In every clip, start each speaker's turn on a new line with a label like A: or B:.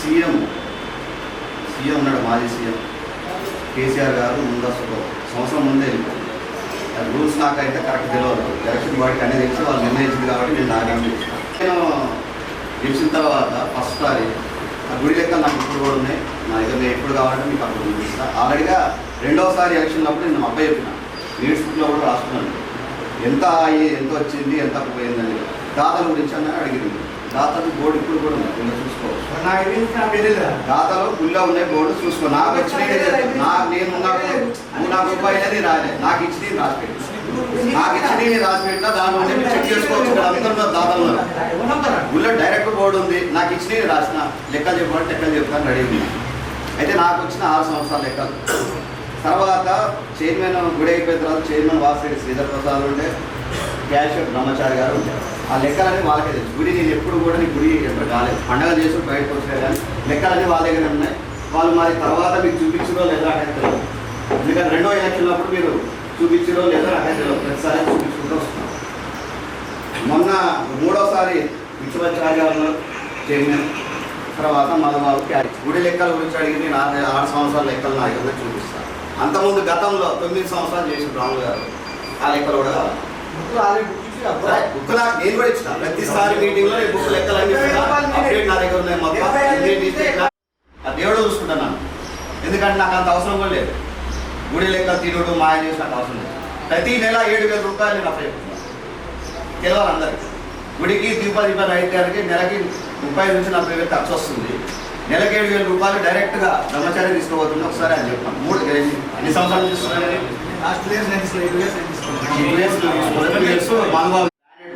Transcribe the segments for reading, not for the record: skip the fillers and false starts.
A: CM ఉన్నాడు, మాజీ CM KCR గారు ముందస్తు సంవత్సరం ముందే వెళ్ళిపోయింది. రూల్స్ నాకైతే కరెక్ట్ తెలియదు, ఎలక్షన్ బాడీకి అనేది తెలిసి వాళ్ళు నిర్ణయించింది కాబట్టి నేను నాకేం చేస్తాను. నేను గెలిచిన తర్వాత ఫస్ట్ సారి ఆ గుడి లెక్కలు నాకు ఇప్పుడు కూడా ఉన్నాయి, నా దగ్గర నేను ఎప్పుడు కావాలంటే మీకు అప్పుడు చూపిస్తాను. ఆల్రెడీగా రెండవసారి ఎలక్షన్ అప్పుడు నేను అబ్బాయి చెప్పిన నీడ్స్ బుక్లో కూడా రాస్తున్నాను ఎంత ఎంత వచ్చింది ఎంత పోయిందని. దాతల గురించి అని అడిగింది. దాతలు బోర్డు ఇప్పుడు కూడా ఉంది, నేను చూసుకోవచ్చు. దాతలు గుళ్ళో ఉన్నాయి, బోర్డు చూసుకో. నాకు వచ్చినది నేను నాకు రూపాయలు అనేది రాలేదు, నాకు ఇచ్చింది రాసిపెట్టి, నాకు ఇచ్చింది రాసిపెట్టినా దాని ఉంటే మీరు చెక్ చేసుకోవచ్చు. ఇక్కడ అందరూ దాతలు గుళ్ళో డైరెక్ట్ బోర్డు ఉంది, నాకు ఇచ్చింది రాసిన లెక్కలు చెప్పాలంటే లెక్కలు చెప్తాను రెడీ ఉంది. అయితే నాకు వచ్చిన 6 సంవత్సరాల లెక్కలు. తర్వాత చైర్మన్ గుడి అయిపోయిన తర్వాత చైర్మన్ వాసిరెడ్డి శ్రీధర్ ప్రసాద్ ఉండే, క్యాషియర్ బ్రహ్మచారి గారు ఉండే. ఆ లెక్కలన్నీ వాళ్ళకే తెలుసు. గుడి నేను ఎప్పుడు కూడా నీ గుడి ఎప్పుడు కాలేదు, పండగ చేసి బయటకు వచ్చే కానీ లెక్కలన్నీ వాళ్ళ దగ్గర ఉన్నాయి. వాళ్ళు మరి తర్వాత మీకు చూపించడో లేదా అంటే తెలియదు, ఎందుకంటే రెండో ఎలక్షన్ అప్పుడు మీరు చూపించడో లేదా అంటే తెలియదు, ప్రతిసారి చూపించుకుంటూ వస్తున్నాం. మొన్న 3వసారి విశ్వచార్య గారు చైర్మన్, తర్వాత మధుబాబు క్యాష్. గుడి లెక్కల గురించి అడిగి నేను 6 సంవత్సరాల లెక్కలు నా దగ్గర చూపిస్తాను. అంతకుముందు గతంలో 9 సంవత్సరాలు చేసి రాములు గారు ఆ లెక్కలు కూడా కావాలి. బుక్లా నేను కూడా ఇచ్చిన ప్రతిసారి మీటింగ్లో ఈ బుక్ లెక్కలు అన్ని అప్డేట్ నా దగ్గర ఉన్నాయి మొత్తం. ఆ దేవుడు చూసుకుంటున్నాను, ఎందుకంటే నాకు అంత అవసరం కూడా లేదు. గుడి లెక్క తిరుగుడు మాయ చేసి నాకు అవసరం లేదు. ప్రతి నెల 7,000 రూపాయలు నేను అప్లై చేస్తున్నాను తెలియాలి అందరికీ. గుడికి దీపావళి అయితే నెలకి 30 నుంచి 40,000 ఖర్చు వస్తుంది. నెలకి 7,000 రూపాయలు డైరెక్ట్గా బ్రహ్మచారి తీసుకోబోతుంది. ఒకసారి అని చెప్పాను. 3 ఎన్ని సంవత్సరాలు తీసుకున్నాను?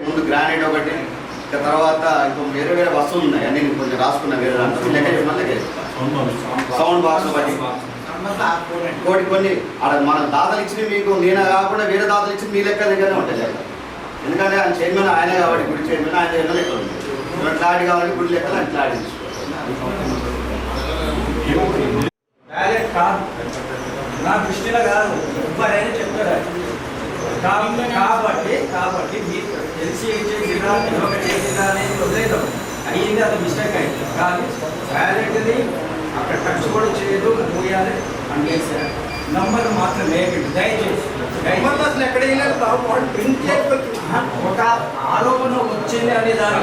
A: ముందు గ్రానైట్ ఒకటి, తర్వాత ఇంకో వేరే వస్తువులు ఉన్నాయి అన్ని కొంచెం రాసుకున్న వేరే లెక్క చెప్పిన సౌండ్ బాక్స్ ఒకటి ఇంకోటి కొన్ని అక్కడ మన దాతలు ఇచ్చి మీకు నేను కాకుండా వేరే దాతలు ఇచ్చి మీ లెక్క దగ్గరనే ఉంటాయి లెక్క. ఎందుకంటే ఆయన చైర్మన్ ఆయన కాబట్టి గుడి చైర్మన్ ఆయన దగ్గర లెక్క ఉంది. క్లారిటీ కావాలి గుడి లెక్కలు అని క్లారిటీ
B: నా దృష్టిలో కాదు, ఎవరైనా చెప్తారు. కాబట్టి మీకు తెలిసి చేసేదాన్ని వదిలేదాం, అయ్యింది అది మిస్టేక్ అయింది. కానీ వ్యాలెట్ని అక్కడ టచ్ కూడా చేయదు, పోయాలి అంటే నంబర్ మాత్రం వేయండి దయచేసి. అసలు ఎక్కడ ఒక ఆరోపణ వచ్చింది అనే దాని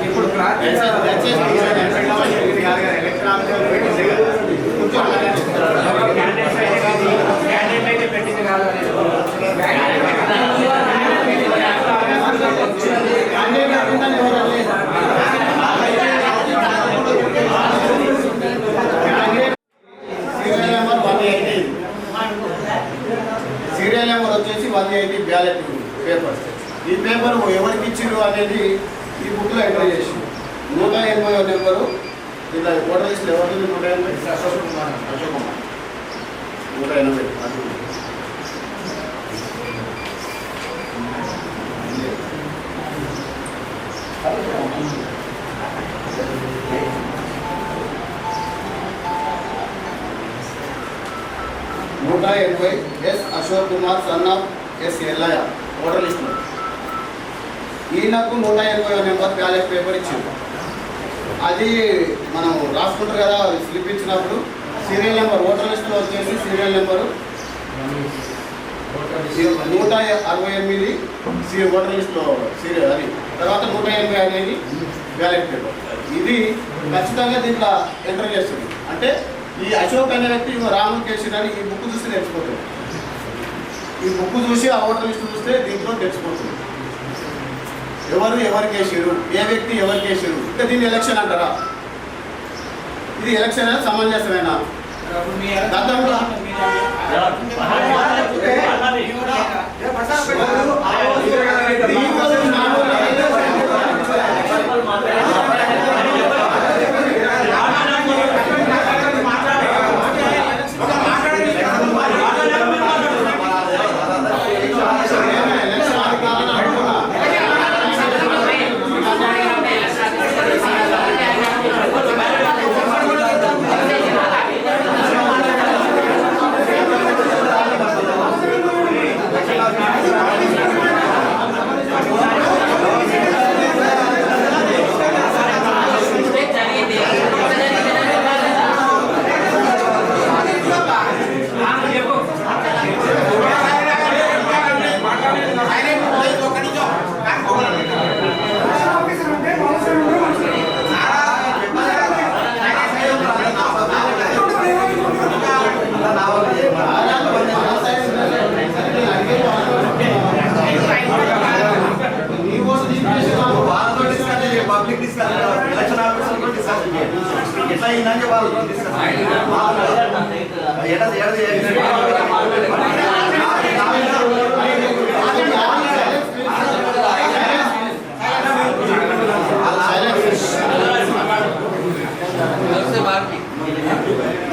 B: ఇప్పుడు
C: సీరియల్ నెంబర్ వచ్చేసి 180 బ్యాలెట్ పేపర్. ఈ పేపర్ ఎవరికి ఇచ్చిండ్రు అనేది ఈ బుక్లో ఎంటర్ చేసి 180 నెంబరు ఇలా ఓటర్ లిస్ట్ ఎవరిది 180 Ashok Kumar 180 S Ashok Kumar son of S Ellaiah voter list. ఈయనకు 180 నెంబర్ బ్యాలెట్ పేపర్ ఇచ్చింది. అది మనం రాసుకుంటారు కదా స్లిప్ ఇచ్చినప్పుడు సీరియల్ నెంబర్ ఓటర్ లిస్ట్లో వచ్చేసి సీరియల్ నెంబరు 168 ఓటర్ లిస్ట్లో సీరియల్ అది తర్వాత 180 అనేది బ్యాలెట్ పేపర్. ఇది ఖచ్చితంగా దీంట్లో ఎంటర్ చేస్తుంది. అంటే ఈ అశోక్ అనే వ్యక్తి రామకేశ్ అని ఈ బుక్ చూసి తెలిసిపోతుంది. ఈ బుక్ చూసి ఆ ఓటర్ లిస్ట్ చూస్తే దీంట్లో తెలిసిపోతుంది ఎవరికి వేసారు, ఏ వ్యక్తి ఎవరికి వేసారు. అంటే దీన్ని ఎలక్షన్ అంటారా? ఇది ఎలక్షన్ సమంజసమేనా? గతంలో
A: ఎట్లా అయిందంటే వాళ్ళు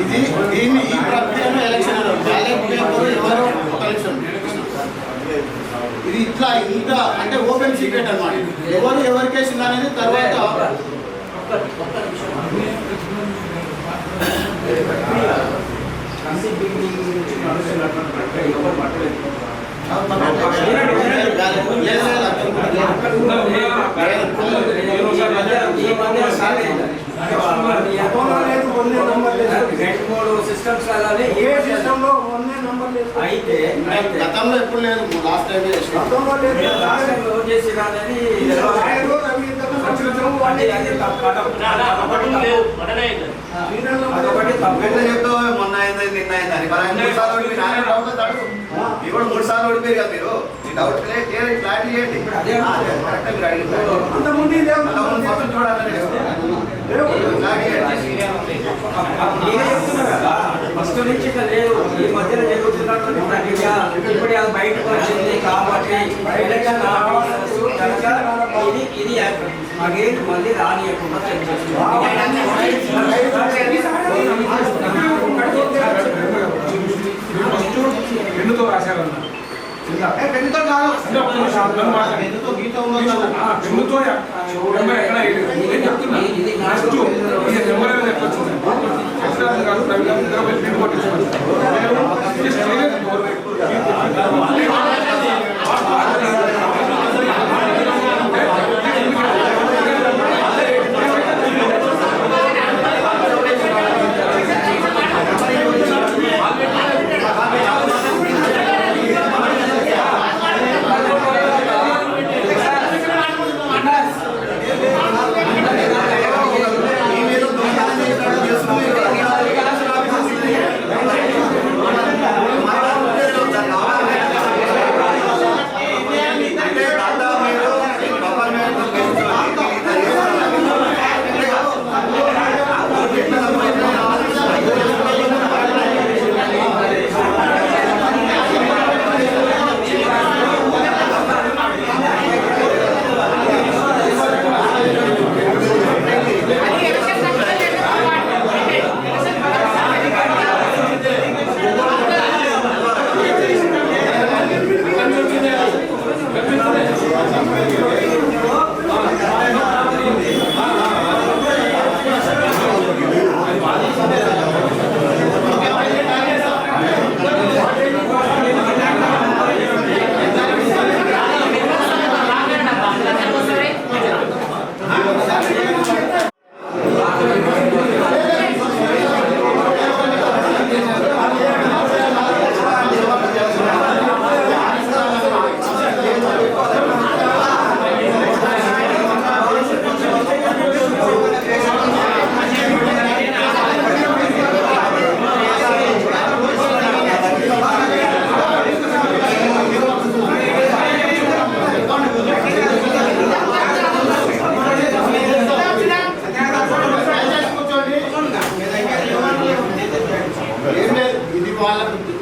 A: ఇది దీన్ని ఈ ప్రక్రియను ఎలక్షన్ బ్యాలెట్ పేపర్ ఎవరు ఒక ఎలక్షన్ ఇది ఇట్లా ఇంత అంటే ఓపెన్ సీక్రెట్ అన్నమాట. ఎవరికి వేసింది అనేది తర్వాత
B: అయితే
C: గతంలో ఎప్పుడు లేదు, లాస్ట్ టైం
A: మొన్న అయింది నిన్న అయిందని ఇప్పుడు 3 సార్లు ఓడిపోయారు కదా మీరు. ఈ డౌట్ క్లారిటీ చేయండి.
B: ఫస్ట్ నుంచి లేదు, ఈ మధ్యన జరుగుతున్నటువంటి ప్రక్రియ ఇప్పుడు అది బయటకు వచ్చింది కాబట్టి ఎలక్షన్ ఇది మాకేంటి మళ్ళీ రానియకుండా చేసేసి
D: పెన్నుతో రాశారన్న
A: పెన్నుతో కాదు,
C: ఎందుకో గీత ఉందో
D: పెన్నుతో నెంబర్ ఎక్కడ నేను చెప్తున్నా నెక్స్ట్ ఇది నెంబర్ ఏమైనా చెప్పచ్చు కాదు పెన్ను కొట్టించుకోవచ్చు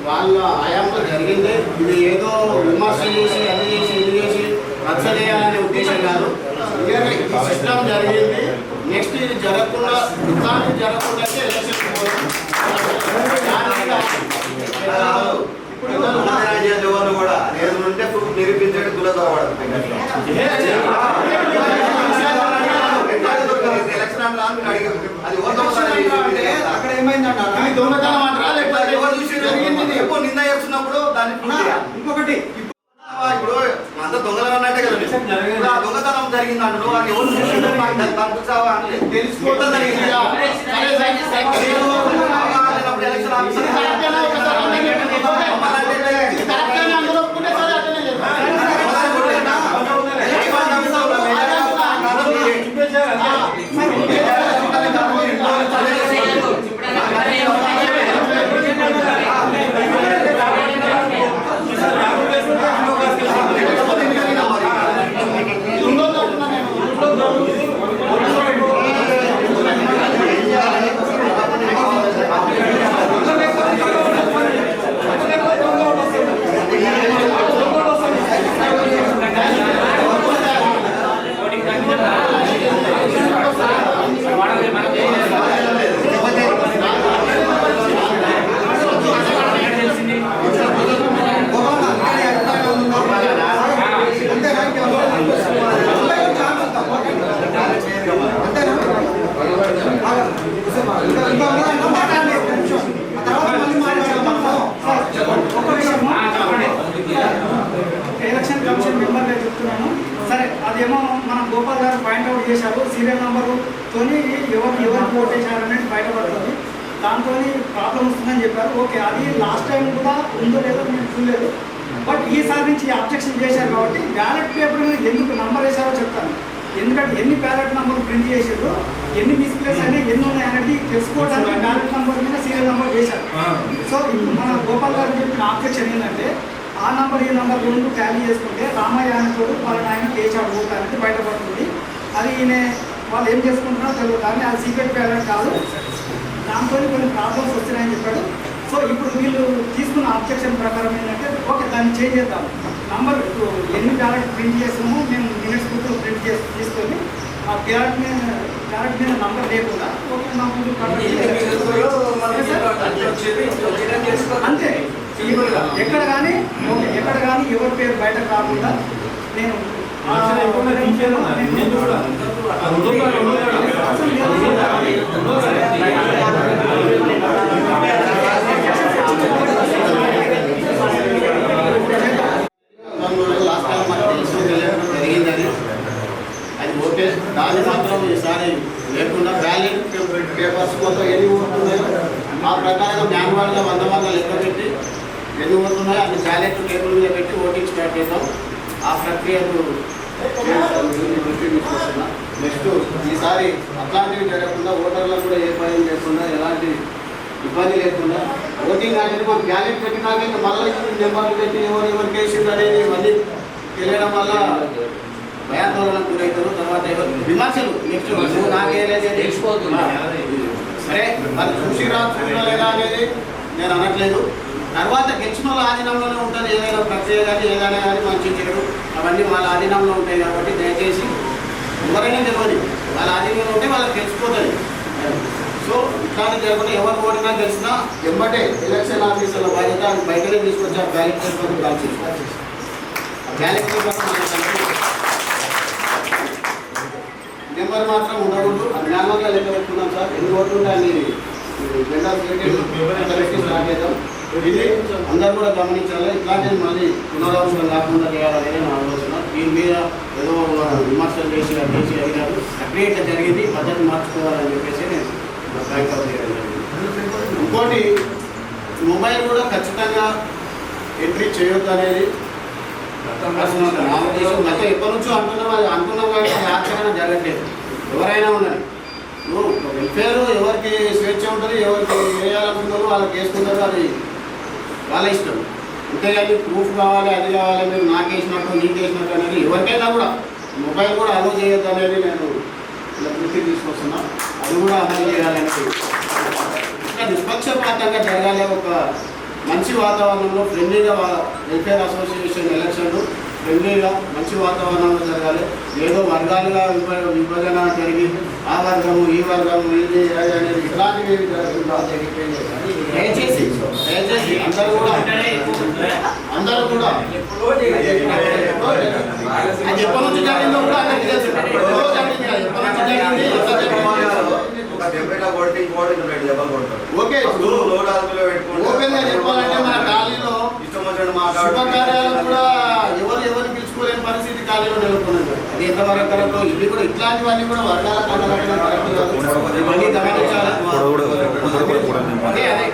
C: వాళ్ళ ఆయాంలో జరిగింది. ఇది ఏదో విమర్శ చేసి అది చేసి ఇది చేసి రచ్చ చేయాలనే ఉద్దేశం కాదు. క్లియర్గా ఈ సిస్టమ్ జరిగింది. నెక్స్ట్ ఇది జరగకుండా ఇట్లాంటివి జరగకుండా అయితే ఎలక్షన్
A: ఇప్పుడు కూడా నేను ఉంటే ప్రూఫ్ నిరూపించడం కులదోవడం అక్కడ ఏమైందంటే
C: దొంగతనం అంటారా లేకపోతే
A: నిన్న చేస్తున్నప్పుడు దాన్ని ఇంకొకటి ఇప్పుడు అంత దొంగతనం అన్నట్టే కదా ఇప్పుడు ఆ దొంగతనం జరిగింది అంటారు అది ఎవరు చూసావా తెలుసుకోవడం జరిగింది. ఎలక్షన్ ఆఫీసర్
E: ఎలక్షన్ కమిషన్ మెంబర్గా చెప్తున్నాను. సరే, అదేమో మన గోపాల్ గారు పాయింట్అవుట్ చేశారు. సీరియల్ నెంబర్తో ఎవరు ఓట్ చేశారనేది బయటపడుతుంది. దాంతో ప్రాబ్లం వస్తుందని చెప్పారు. ఓకే, అది లాస్ట్ టైం కూడా ఉందో లేదో నేను చూడలేదు. బట్ ఈసారి నుంచి అబ్జెక్షన్ చేశారు కాబట్టి బ్యాలెట్ పేపర్ మీద ఎందుకు నంబర్ వేశారో చెప్తాను. ఎందుకంటే ఎన్ని బ్యాలెట్ నెంబర్ ప్రింట్ చేశారు, ఎన్ని మిస్ప్లేస్ అయినాయి, ఎన్ని ఉన్నాయి అనేది తెలుసుకోవడానికి బ్యాలెట్ నెంబర్ మీద సీరియల్ నెంబర్ వేశారు. సో ఇప్పుడు మన గోపాల్ గారు చెప్పిన ఆబ్జెక్షన్ ఏంటంటే ఆ నంబర్ ఈ నంబర్ రెండు ట్యాలీ చేసుకుంటే రామయ్య తోడు వాళ్ళ ఆయన కేచాడు ఓటు అనేది బయటపడుతుంది. అది ఈయన వాళ్ళు ఏం చేసుకుంటున్నారో తెలియదు, కానీ అది సీక్రెట్ బ్యాలెట్ కాదు. దాంతో కొన్ని ప్రాబ్లమ్స్ వస్తున్నాయని చెప్పాడు. సో ఇప్పుడు వీళ్ళు తీసుకున్న అబ్జెక్షన్ ప్రకారం ఏంటంటే ఓకే, దాన్ని చేంజ్ చేద్దాం. నంబర్ ఎన్ని బ్యాలెట్ ప్రింట్ చేస్తున్నామో మేము మినిట్స్ బుక్లో ప్రింట్ చేసి తీసుకొని ఆ క్యారెట్ మీద నంబర్ లేకుండా ఓకే నంబర్ అంతే ఎక్కడ కానీ ఓకే ఎక్కడ కానీ ఎవరి పేరు బయటకు రాకుండా నేను
C: లాస్ట్ టైం మనకు జరిగిందని అది ఓకే. దాన్ని మాత్రం ఈసారి లేకుండా వ్యాలిడ్ పేపర్స్ మొత్తం ఎన్ని ఊరుతున్నాయో ఆ ప్రకారంగా మాన్యువల్గా 100 లెక్క పెట్టి ఎన్ని ఊరుతున్నాయో అది బ్యాలెట్ టేబుల్ మీద పెట్టి ఓటింగ్ స్టార్ట్ చేద్దాం. ఆ ప్రక్రియను తీసుకొస్తున్నా. నెక్స్ట్ ఈసారి అట్లాంటివి జరగకుండా ఓటర్లకు కూడా ఏ భయం లేకుండా ఎలాంటి ఇబ్బంది లేకుండా ఓటింగ్ అనేది మనం బ్యాలెట్ పెట్టినాక ఇంకా మళ్ళీ నెంబర్లు పెట్టి ఎవరు కేసులు అనేది ఇవన్నీ తెలియడం వల్ల భయాందోళనకు గురవుతారు. తర్వాత ఎవరు విమర్శలు నెక్స్ట్ నువ్వు నాకేలేదు తెలిసిపోతున్నా. సరే మరి చూసిరా చూడలేదా అనేది నేను అనట్లేదు. తర్వాత గెలిచిన వాళ్ళ ఆధీనంలోనే ఉంటుంది. ఏదైనా ప్రక్రియ కానీ ఏదైనా కానీ మంచి చెడు అవన్నీ వాళ్ళ ఆధీనంలో ఉంటాయి. కాబట్టి దయచేసి ఎవరైనా తెలియదు వాళ్ళ ఆధీనంలో ఉంటే వాళ్ళకి తెలిసిపోతుంది. సో ఇట్లాంటి జరగకుండా ఎవరు ఓడినా తెలిసినా వెంబటే ఎలక్షన్ ఆఫీసర్ల బాధ్యత అది బయటనే తీసుకొచ్చి ఆ బ్యాలెట్ పేపర్ కాల్చి బ్యాలెట్ పేపర్ నెంబర్ మాత్రం ఉండకూడదు. అది జ్ఞానంగా లెక్క పెట్టుకున్నాం సార్. ఎన్ని ఓట్లు ఉంటాయని జెండా స్టార్ట్ చేద్దాం. ఇది అందరూ కూడా గమనించాలి. ఇట్లాంటివి మళ్ళీ పునరావసరం కాకుండా చేయాలనేది నా ఆలోచన. దీని మీద ఏదో విమర్శలు చేసి అడిగారు ప్రక్రియ ఇట్లా జరిగింది పద్ధతి మార్చుకోవాలని చెప్పేసి నేను బ్యాకప్ చేయడం జరిగింది. ఇంకోటి మొబైల్ కూడా ఖచ్చితంగా ఎంట్రీ చేయొద్దు అనేది నా ఉద్దేశం. గత ఎప్పటి నుంచో అనుకున్నాం కానీ ఆచరణ జరగట్లేదు. ఎవరైనా ఉన్నది నువ్వు వెల్ఫేర్ ఎవరికి స్వేచ్ఛ ఉంటుంది, ఎవరికి వేయాలనుకున్నారో వాళ్ళకి వేసుకున్నారు, అది వాళ్ళ ఇష్టం. అంతేగాని ప్రూఫ్ కావాలి అది కావాలి మీరు నాకు వేసినట్టు నీకు వేసినట్టు అనేది ఎవరికైనా కూడా మొబైల్ కూడా అలో చేయొద్దు అనేది నేను ఇలా దృష్టికి తీసుకొస్తున్నా. అది కూడా అమలు చేయాలని ఇంకా నిష్పక్షపాతంగా జరగాలి. ఒక మంచి వాతావరణంలో ఫ్రెండ్లీగా వెల్ఫేర్ అసోసియేషన్ ఎలక్షన్లు ఫ్రెండ్లీగా మంచి వాతావరణంలో జరగాలి. ఏదో వర్గాలుగా విభజన జరిగి ఆ వర్గము ఈ వర్గము ఇది అనేది ఇట్లాంటివి జరుగుతుందా దయచేసి అందరూ కూడా అది ఎప్పటి నుంచి జరిగిందో కూడా అందరికీ తెలుసు. ఓకే ఓపెన్ గా చెప్పాలంటే మన ఖాళీలో శుభకార్యాలు కూడా ఎవరు పిలుచుకోలేని పరిస్థితి ఖాళీలో నెలకొన్నది. అది ఎంతవరకు కరెక్ట్ ఇవి కూడా ఇట్లాంటివన్నీ కూడా వర్గాల కట్టడం కరెక్ట్ కాదు. ఇవన్నీ గమనించాలి. అదే అదే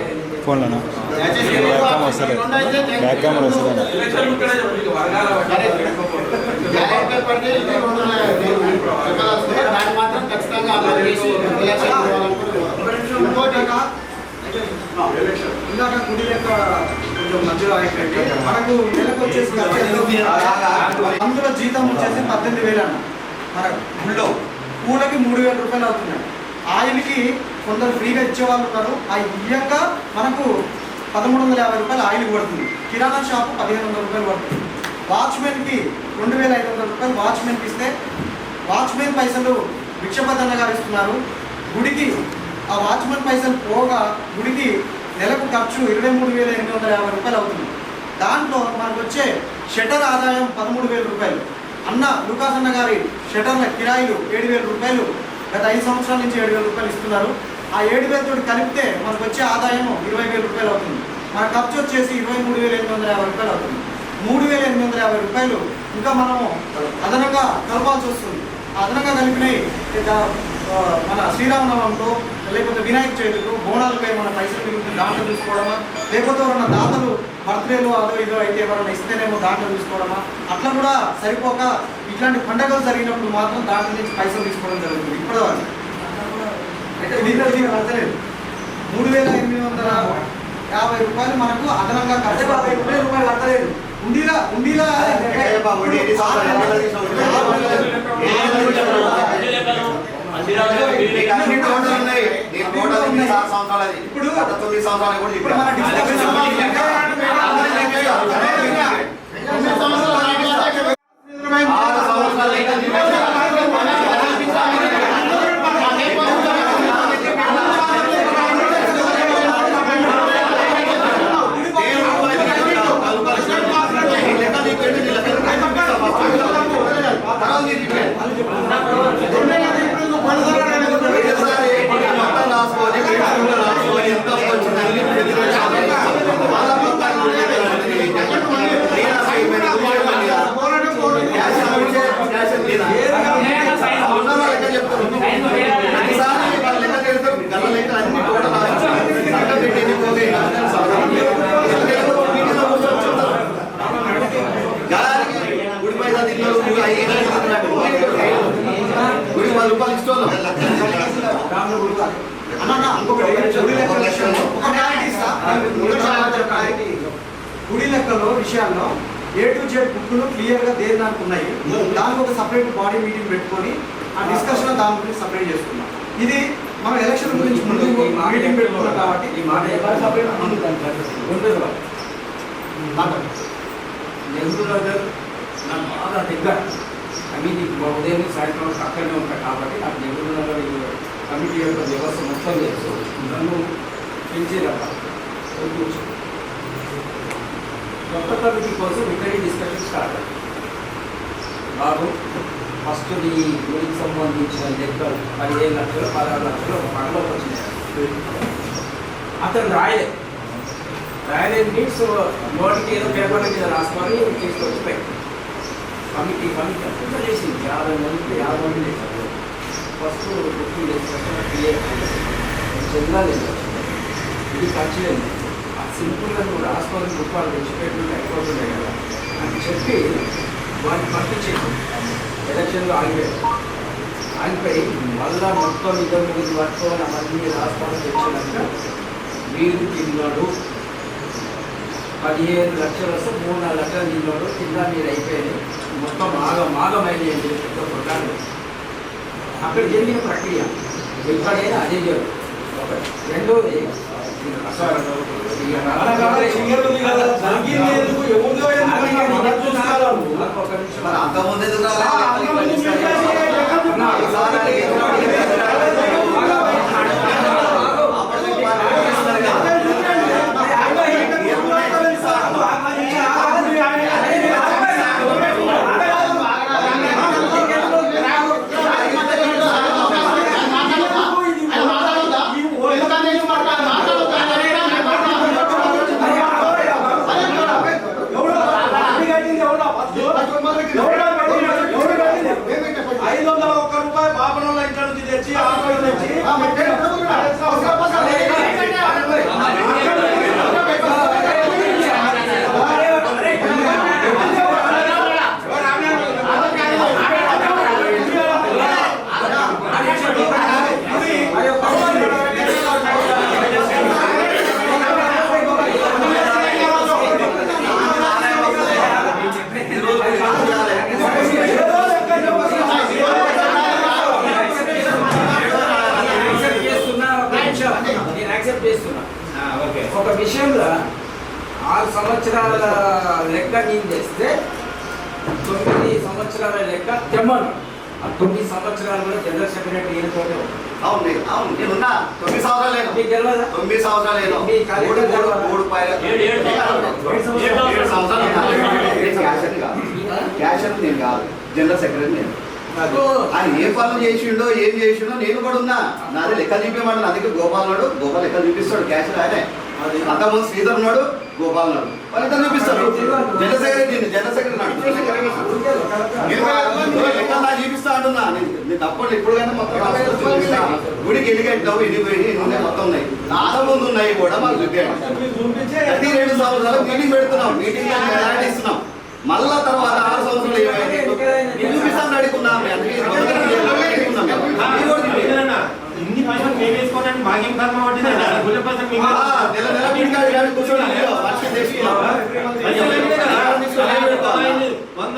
C: దాన్ని మాత్రం ఖచ్చితంగా అమలు చేసి
E: ఇందాక గుడి యొక్క కొంచెం మధ్యలో అయిపోయింది. మనకు నెలకు వచ్చేసి అందులో జీతం వచ్చేసి 18,000 అన్న. మన గుళ్ళో పూలకి 3,000 రూపాయలు అవుతున్నాయి. ఆయిల్కి కొందరు ఫ్రీగా ఇచ్చేవాళ్ళు ఉన్నారు. ఆ ఇయ్యాక మనకు 1,350 రూపాయలు ఆయిల్ పడుతుంది. కిరాణా షాపు 1,500 రూపాయలు పడుతుంది. వాచ్మెన్కి 2,500 రూపాయలు వాచ్మెన్కి ఇస్తే వాచ్మెన్ పైసలు భిక్షపద్దన్న గారు ఇస్తున్నారు. గుడికి ఆ వాచ్మెన్ పైసలు పోగా గుడికి నెలకు ఖర్చు 23,850 రూపాయలు అవుతుంది. దాంట్లో మనకు వచ్చే షటర్ ఆదాయం 13,000 రూపాయలు. అన్న లూకాస్ అన్న గారి షటర్ల కిరాయిలు 7,000 రూపాయలు గత 5 సంవత్సరాల నుంచి 7,000 రూపాయలు ఇస్తున్నారు. ఆ 7,000 తోటి కలిపితే మనకు వచ్చే ఆదాయం 20,000 రూపాయలు అవుతుంది. మన ఖర్చు వచ్చేసి 23,850 రూపాయలు అవుతుంది. 3,850 రూపాయలు ఇంకా మనము అదనంగా కలపాల్సి వస్తుంది. అదనంగా కలిపినాయి మన శ్రీరామనవమితో లేకపోతే వినాయక చవితితో బోనాలపై మన పైసలు మిగులుతుంది దాంట్లో తీసుకోవడమా, లేకపోతే ఎవరన్నా దాతలు బర్త్డేలు అదో ఇదో అయితే ఎవరైనా ఇస్తేనేమో దాంట్లో తీసుకోవడమా, అట్లా కూడా సరిపోక ఇట్లాంటి పండుగలు జరిగినప్పుడు మాత్రం దాంట్లో నుంచి పైసలు తీసుకోవడం జరుగుతుంది. ఇప్పటివరకు అయితే దీంట్లో అర్థలేదు. 3,850 రూపాయలు మనకు అదనంగా ఖర్చు. 50 రూపాయలు అర్థలేదు. ఉండిలా ఇప్పుడు మన డిస్కషన్ విషయాల్లో A to Z బుక్లు క్లియర్గా దేని దానికి ఉన్నాయి. దానికి ఒక సపరేట్ బాడీ మీటింగ్ పెట్టుకొని ఆ డిస్కషన్ దాని గురించి సపరేట్ చేసుకున్నాం. ఇది మనం ఎలక్షన్ గురించి ముందు మీటింగ్ పెట్టుకున్నాం కాబట్టి
B: ఈ మాట ఎవరు సపరేట్ ఉండదు. నెహ్రూ నగర్ నాకు బాగా దగ్గర. అవి నీకు ఉదయం సాయంత్రం అక్కడనే ఉంటాయి కాబట్టి నాకు నెహ్రూ నగర్ కమిటీ యొక్క వ్యవస్థ మొత్తం తెలుసు. నన్ను పెంచేదప్ప కొత్త కమిటీ కోసం ఇక్కడి డిస్కషన్ స్టార్ట్ అయింది. బాబు ఫస్ట్ నీ గుడికి సంబంధించిన లెక్కలు 15 లక్షలు 16 లక్షలు ఒక పగలోకి వచ్చినాయి. అతను రాయలేదు మీన్స్ నోటికి ఏదో పేపర్ల మీద రాసుకొని తీసుకొచ్చి పెట్టి కమిటీ అంతా చేసింది. 50 మంది చేశారు. First booking discussion clear general ఇది ఖర్చు లేదు. సింపుల్గా నువ్వు రాసుకొని రూపాయలు తెచ్చిపెట్టుకుంటే అయిపోతున్నాయి కదా అని చెప్పి వాటిని పంపించేసి ఎలక్షన్లో ఆగిపోయి మళ్ళా మొత్తం ఇద్దరు ముగ్గురు పట్టుకొని అవన్నీ రాసుకొని తెచ్చినాక వీడు తిన్నాడు 15 లక్షలు వస్తే 3-4 లక్షలు తిన్నాడు. కింద మీరు అయిపోయింది మొత్తం మాగమైంది అని చెప్పి కొట్టాలి. అక్కడ జరిగిన ప్రక్రియ ఎక్కడైనా అదే జరుగుతుంది. ఒకటి. రెండోది
A: అంతకుముందు ఎందుకు
B: ఒక విషయంలో 6 సంవత్సరాల లెక్క నేను చేస్తే 9 సంవత్సరాల లెక్క తెమ్మను. ఆ 9 సంవత్సరాలు కూడా జనరల్ సెక్రటరీ ఏనుకోవడం.
A: అవును నేనున్నా 9 సంవత్సరాలు లేను.
B: మీకు తెలియదా?
A: 9 సంవత్సరాలు లేను. 3 పైన 7 సంవత్సరాలు క్యాషర్ నేను కాదు, జనరల్ సెక్రటరీ నేను. ఆయన ఏ పనులు చేసిండో ఏం చేసిండో నేను కూడా ఉన్నా. నాది లెక్క చూపించమంటే నా దగ్గర గోపాల్ లెక్క చూపిస్తాడు. క్యాషర్ ఆయనే. అంతకుముందు శ్రీధర్ ఉన్నాడు, గోపాల్ ఉన్నాడు. వాళ్ళిద్దరు చూపిస్తాడు. జనరల్ సెక్రటరీ లెక్క నాకు చూపిస్తా అంటున్నా. నేను తప్పకుండా ఇప్పుడు కానీ మొత్తం గుడికి ఎన్నికట్టావు ఎన్ని పోయి మొత్తం ఉన్నాయి. చాలా ముందు ఉన్నాయి కూడా మాకు చూపించాడు. ప్రతి 2 సంవత్సరాలు మీటింగ్ పెడుతున్నాం. మీటింగ్ ఇస్తున్నాం. మళ్ళా తర్వాత 6 సంవత్సరాలు ఏమైంది చూపిస్తాను అడుగుతున్నాం.
F: ఇన్ని పైసలు మేము వేసుకోవడానికి మాకేం కర్మ పట్టింది?
A: నెల కూర్చోండి.
C: 1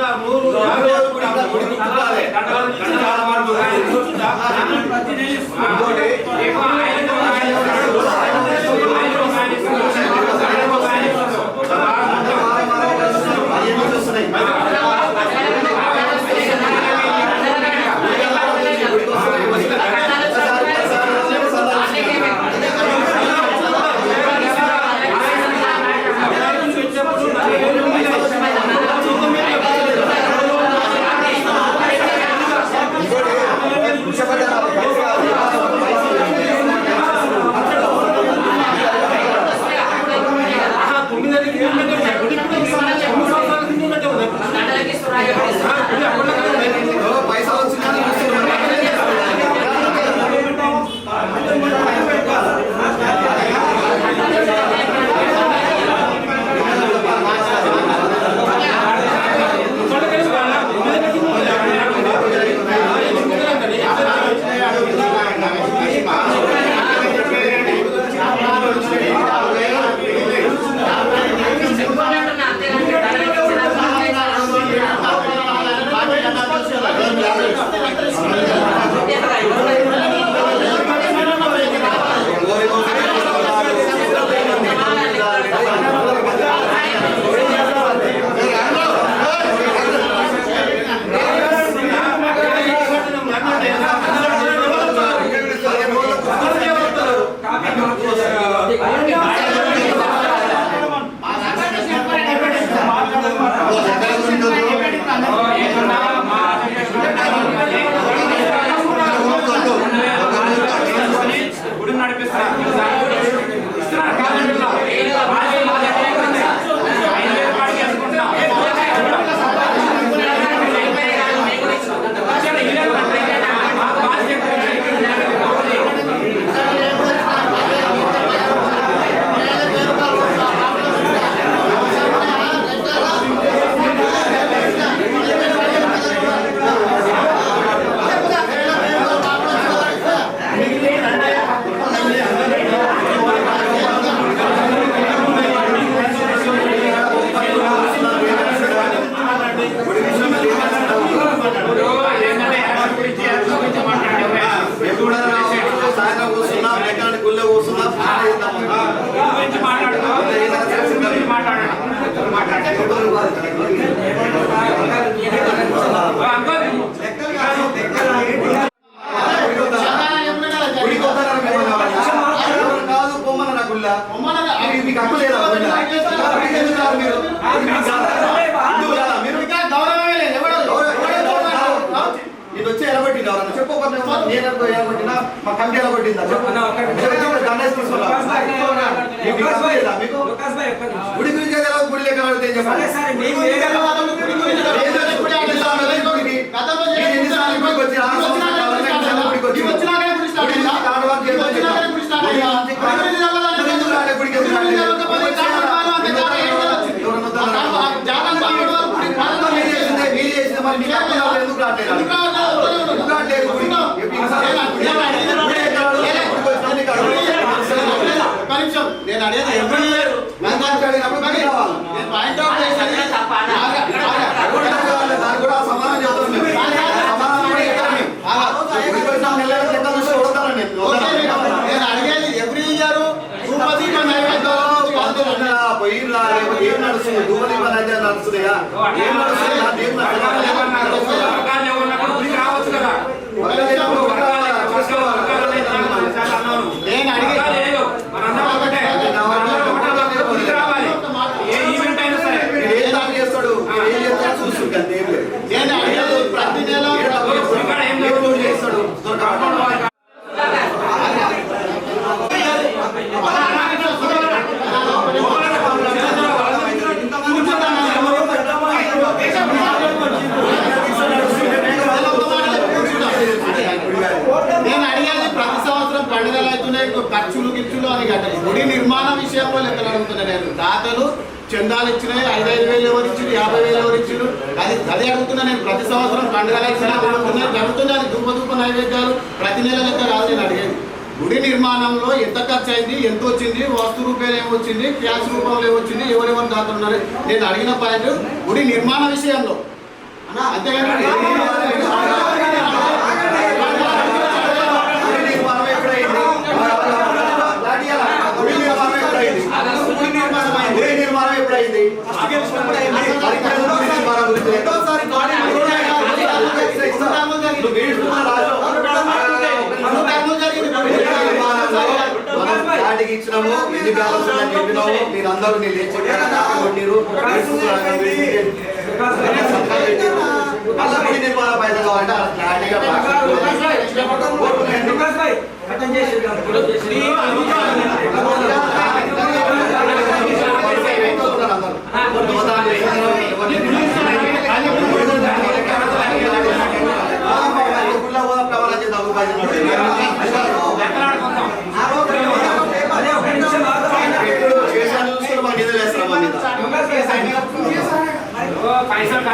A: కాదు పొమ్మన నా గుళ్ళ మీకు హక్కు లేదా మీరు నేను వచ్చి ఎలబట్టింది ఎవరన్నా చెప్పకపోతే నేను ఎలబట్టినా మా కమిటీ ఎలబట్టిందా మీకు గుడి గురించి గుడి లేక
C: నేను అడిగేది పాయింట్ అవుట్ చేసేది నేను అడిగేది ఎవ్రీ ఇయర్
A: పోయిరా ఏం నడుస్తుంది దూపదీప నైవేద్యం నడుస్తున్నాయా ఏం
C: నేను అడిగేది
A: చేస్తాడు చూస్తుంటే
C: నేను అడిగేది ప్రతి నెల
A: చేస్తాడు
C: నేను అడిగేది ప్రతి సంవత్సరం పండుగలు అవుతున్నాయి ఖర్చులు గిచ్చులు అని కట్టాలి గుడి నిర్మాణ విషయంలో లెక్కలు అడుగుతున్నాను నేను దాతలు చందాలు ఇచ్చినాయి 5,000 ఎవరు ఇచ్చిండు 50,000 ఎవరు ఇచ్చిండు అదే అడుగుతున్నా నేను ప్రతి సంవత్సరం పండుగలు ఇచ్చినా జరుగుతుంది అది ధూప నైవేద్యాలు ప్రతి నెల లెక్క కాదు నేను అడిగేది గుడి నిర్మాణంలో ఎంత ఖర్చు అయింది ఎంత వచ్చింది వస్తు రూపాయలు ఏమొచ్చింది క్యాష్ రూపంలో ఏమొచ్చింది ఎవరెవరు దాతలు ఉన్నారు నేను అడిగిన పాయింట్ గుడి నిర్మాణ విషయంలో అంతేగాని
A: నిర్మాణం ఎప్పుడైంది వాటికి ఇచ్చినాము ఎన్ని బ్యాలెన్స్ అని చెప్పినాము మీరందరూ నేను లేచారు అలా గుడి నిర్మాణ పైసలు కావాలంటే
F: పైసలు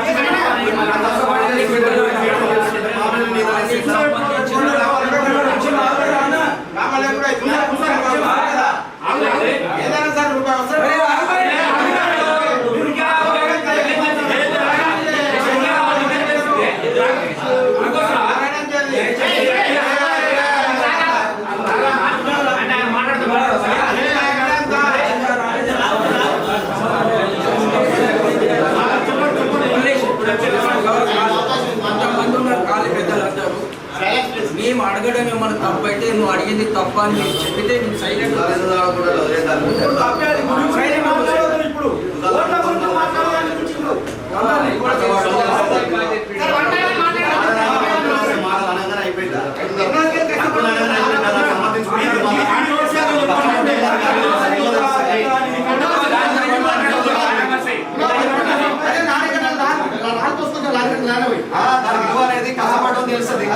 B: మేము అడగడం ఏమన్నా తప్పు అయితే నువ్వు అడిగింది తప్ప అని మీరు చెప్పితే నేను సైలెంట్
A: కష్టపడడం తెలుస్తుంది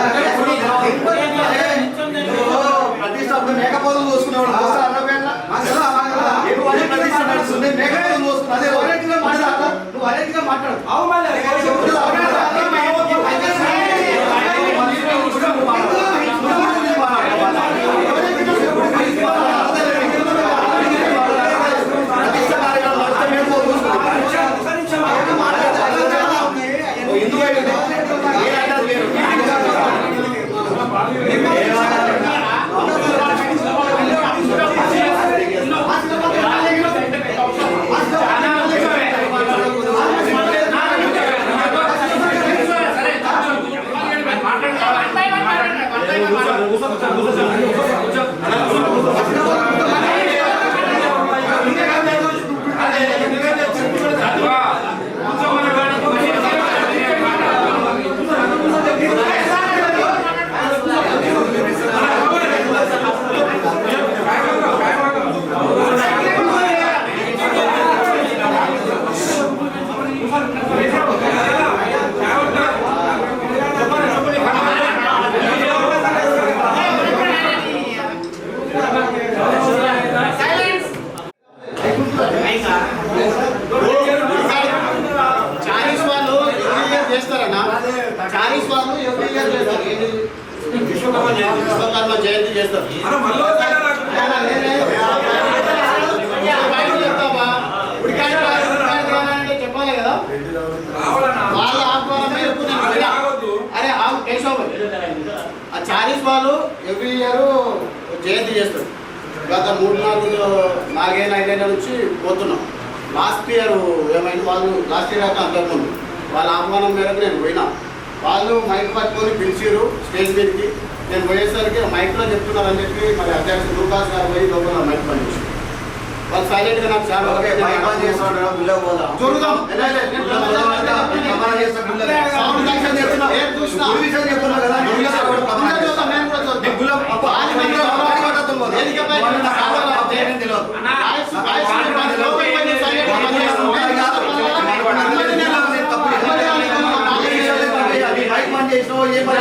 A: ప్రతిష్టాపన మేకపోతలు చూసుకునేవాడు ప్రతిష్ట నడుస్తుంది మేకపోతలు చూసుకున్నా నువ్వు అరేంజ్గా మాట్లాడు
C: జయంతి చేస్తారు.
D: అరే మళ్ళీ వస్తాడా నాకు?
C: చెప్పాలి కదా
D: రావాలన్నా?
C: వాళ్ళ ఆహ్వానం మేరకు నేను
D: అది
C: వెళ్ళా.
D: రావద్దు.
C: అరే కేశవ్ ఆ చాలీస్ వాళ్ళు ఎవ్రీ ఇయర్ జయంతి చేస్తారు. గత 4-5 నుంచి పోతున్నాం. లాస్ట్ ఇయర్ ఏమైంది, వాళ్ళు లాస్ట్ ఇయర్ అయితే అంతకుముందు వాళ్ళ ఆహ్వానం మేరకు నేను పోయినా. వాళ్ళు మైక్ పట్టుకొని పిలిచిరు స్టేజ్ మీదకి. నేను పోయేసరికి మైక్లో చెప్తున్నారని చెప్పి మరి అధ్యక్షుడు దుర్గాస్ గారు పోయి లోపల మైక్ పని చేసి వాళ్ళు సైలెంట్గా నాకు చాలా
A: ఓకే మైక్ ఆన్ చేస్తాడు గుళ్ళకి పోదాం
C: చూద్దాం.
A: సౌండ్ కనెక్షన్ చెప్తున్నా గుడి విషయం చెప్తున్నా కదా గుళ్ళకి కూడా ప్రమాణం చేస్తాం. నీ గుళ్ళ అప్పు ఆది మందిలో వాడి కొట్టడం పోదు. ఏమీ తెలియదు. మైక్ ఆన్ చేసినావు ఏ పని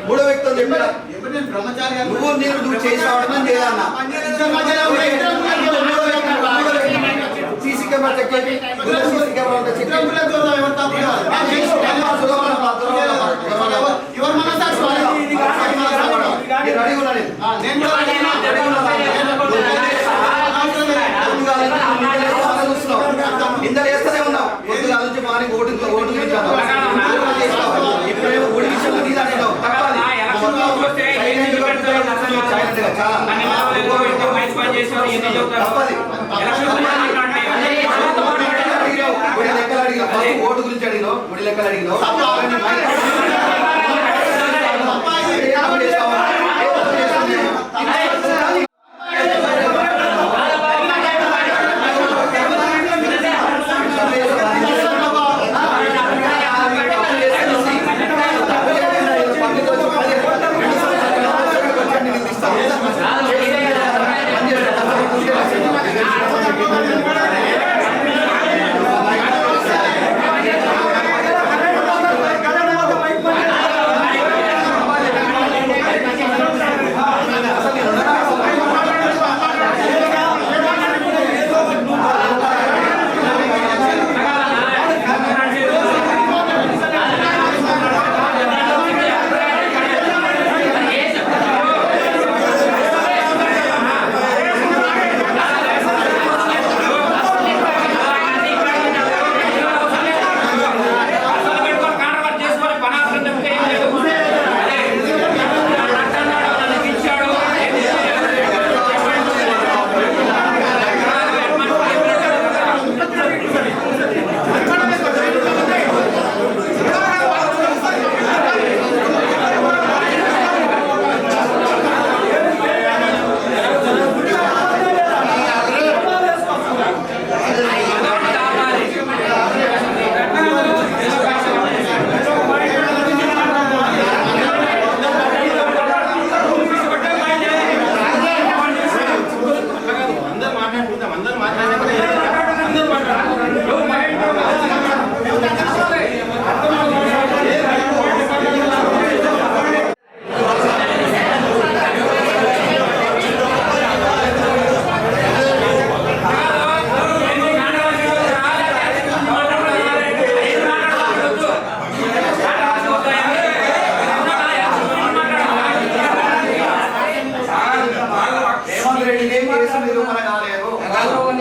A: మూడో వ్యక్తితో చెప్పిన నువ్వు నువ్వు చేసావడం చేయాలన్నా సీసీ కెమెరా చెక్ చేసి సీసీ కెమెరా ఉంటే చెక్ ఇందరు వేస్తూనే ఉన్నావు పొద్దుగా నుంచి మార్నింగ్ ఓటు ఇప్పుడేమో ఓడి విషయంలో నీదాడినావు తప్పది ఓటు గురించి అడిగినావు గుడి లెక్కలు అడిగినావు
D: బాగా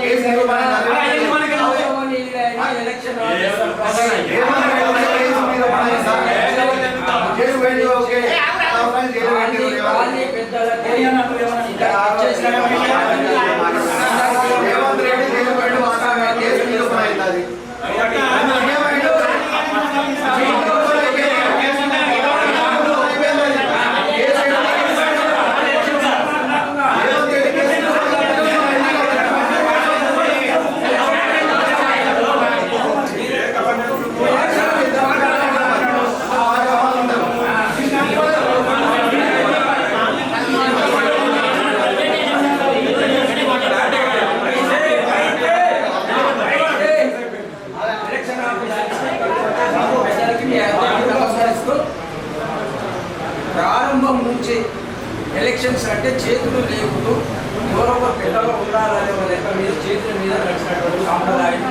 A: కేసు నిరూపణ కాదు.
B: ఎలక్షన్
A: కేసు నిరూపణ సార్. కేసు వేడి ఓకే. జైలు వేడి రేవంత్ రెడ్డి జైలు వేడి వాస్తవంగా కేసు నిరూపణ అవుతుంది.
B: ప్రారంభం నుంచి ఎలక్షన్స్ అంటే చేతులు లేకుతూ ఎవరో ఒక పిల్లలు ఉండాలనే లెక్క మీద చేతుల మీద నడిచినటువంటి సాంప్రదాయం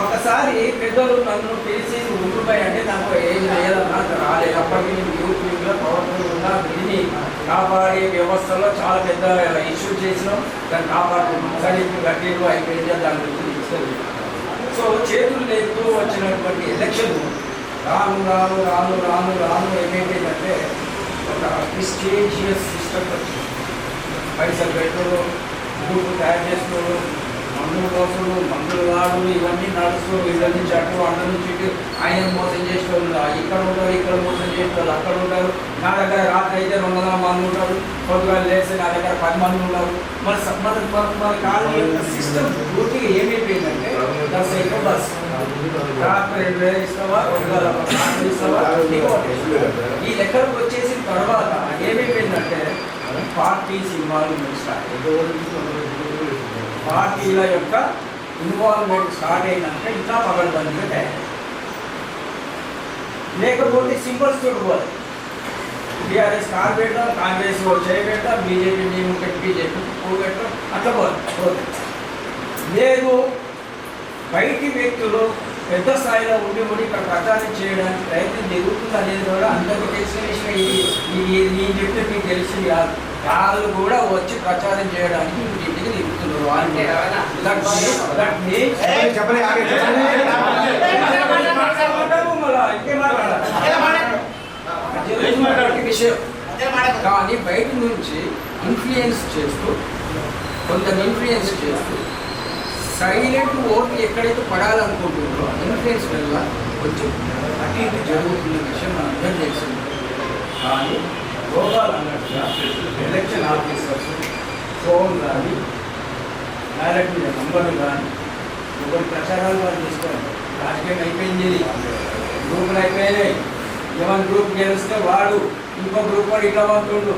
B: ఒకసారి పెద్దలు నన్ను పిలిచి ఉండిపోయి అంటే నాకు ఏం లేదన్నా రాలేదు. అప్పటికి నేను యూత్ వింగ్లో పవర్ఫుల్ ఉన్నా దీన్ని కాపాడే వ్యవస్థలో చాలా పెద్ద ఇష్యూ చేసినాం. దాన్ని కాపాడుతున్నాం. సరే ఇప్పుడు కట్టేలు అయిపోయింది దాని గురించి తీసుకెళ్ళి సో చేతులు లేకుతూ వచ్చినటువంటి ఎలక్షన్ రాను రాను రాను రాను రాను ఏమైపోయిందంటే ఒక ప్రిస్టేజియస్ సిస్టమ్ వచ్చింది. పైసలు పెట్టుడు, గ్రూపు తయారు చేసుకోడు, మందులు కోసుడు, మందులు వాడు, ఇవన్నీ నడుస్తూ వీళ్ళ నుంచి అటు అన్న నుంచి ఇటు ఆయన మోసం చేసేవాళ్ళు. ఇక్కడ ఉంటారు, ఇక్కడ మోసం చేసేవాళ్ళు, అక్కడ ఉంటారు. నా దగ్గర రాత్రి అయితే 200 మంది ఉంటారు, పొద్దుగాలు లేస్తే నా దగ్గర 10 మంది ఉన్నారు. మన కాలనీ యొక్క సిస్టమ్ పూర్తిగా ఏమైపోయిందంటే బస్ అయితే బస్ రాత్రి 2000 ఇస్తావా, ఇస్తావా, ఈ లెక్కలకు వచ్చేసిన తర్వాత ఏమైపోయిందంటే పార్టీస్ ఇన్వాల్వ్మెంట్ స్టార్ట్. పార్టీల యొక్క ఇన్వాల్వ్మెంట్ స్టార్ట్ అయినాక ఇంకా పగడబందిగా తయారు. లేకపోతే సింబల్స్ చూడబోదు. టీఆర్ఎస్ కార్ పెట్టడం, కాంగ్రెస్ చేయబెట్టడం, బీజేపీ నేను బీజేపీ కూడబెట్టడం అట్లా పోదు. లేదు బయటి వ్యక్తులు పెద్ద స్థాయిలో ఉండి ఇక్కడ ప్రచారం చేయడానికి ప్రయత్నం జరుగుతుంది అనేది కూడా అందరికీ తెలిసిన విషయం. ఇది నేను చెప్తే మీకు తెలిసింది కాదు. వాళ్ళు కూడా వచ్చి ప్రచారం చేయడానికి ఇంటికి తిరుగుతున్నారు. అంటే విషయం కానీ బయట నుంచి ఇన్ఫ్లుయెన్స్ చేస్తూ కొందరు ఇన్ఫ్లుయెన్స్ చేస్తూ సైలెంట్ ఓటు ఎక్కడైతే పడాలనుకుంటుందో ఇన్ఫ్లుయెన్స్ వల్ల కొంచెం అటు ఇటు జరుగుతున్న విషయం మనం అర్థం చేస్తుంది. కానీ రోగాలు అన్నట్టుగా ఎలక్షన్ ఆఫీసర్స్ ఫోన్ కానీ బ్యాలెట్ మీద నంబర్లు కానీ ఒకటి ప్రచారాలు వాళ్ళు చేసుకోవాలి. రాజకీయం అయిపోయింది, గ్రూపులు అయిపోయినాయి. ఎవరి గ్రూప్ గెలిస్తే వాడు ఇంకో గ్రూప్ వాడు ఇట్లా పంతుండు.